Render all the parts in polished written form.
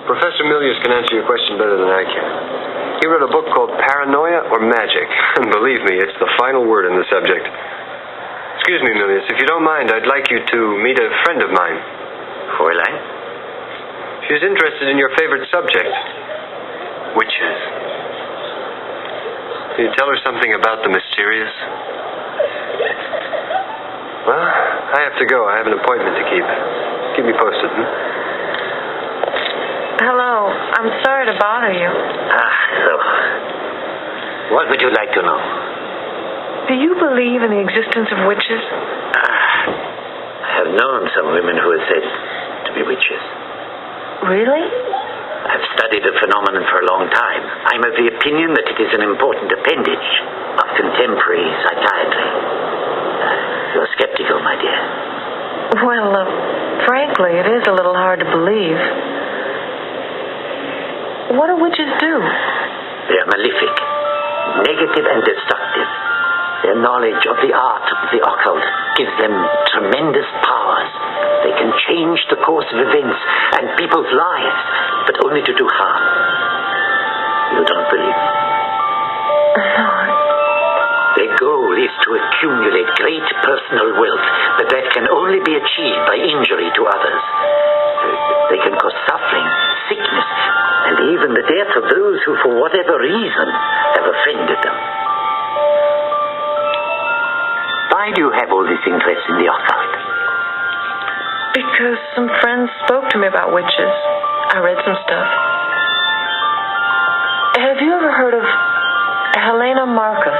Professor Milius can answer your question better than I can. He wrote a book called Paranoia or Magic, and believe me, it's the final word in the subject. Excuse me, Milius, if you don't mind, I'd like you to meet a friend of mine. Fräulein? She's interested in your favorite subject, witches. Can you tell her something about the mysterious? Well, I have to go. I have an appointment to keep. Keep me posted, Hello. I'm sorry to bother you. So. What would you like to know? Do you believe in the existence of witches? I have known some women who are said to be witches. Really? I've studied the phenomenon for a long time. I'm of the opinion that it is an important appendage of contemporary psychiatry. You're skeptical, my dear. Well, frankly, it is a little hard to believe. What do witches do? They are malefic, negative and destructive. Their knowledge of the art of the occult gives them tremendous powers. They can change the course of events and people's lives, but only to do harm. You don't believe me? No. Their goal is to accumulate great personal wealth, but that can only be achieved by injury to others. They can cause suffering, sickness, and even the death of those who, for whatever reason, have offended them. Why do you have all this interest in the occult? Because some friends spoke to me about witches. I read some stuff. Have you ever heard of Helena Marcos?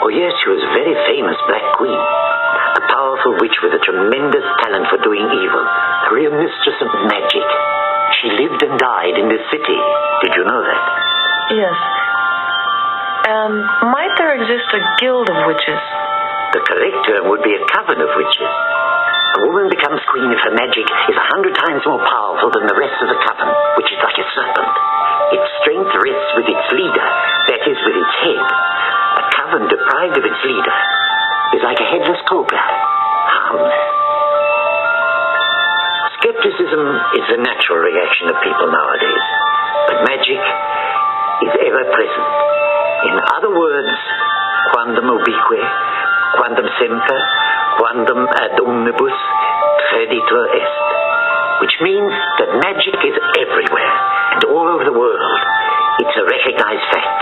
Oh, yes, she was a very famous Black Queen. A powerful witch with a tremendous talent for doing evil. A real mistress of magic. She lived and died in this city. Did you know that? Yes. Might there exist a guild of witches? The correct term would be a coven of witches. A woman becomes queen if her magic is 100 times more powerful than the rest of the coven, which is like a serpent. Its strength rests with its leader, that is, with its head. A coven deprived of its leader is like a headless cobra, harmless. Skepticism is the natural reaction of people nowadays, but magic is ever present. In other words, quandam ubique, quandam semper, quandam ad omnibus, creditur est, which means that magic is everywhere and all over the world. It's a recognized fact,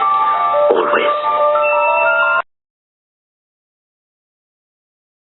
always.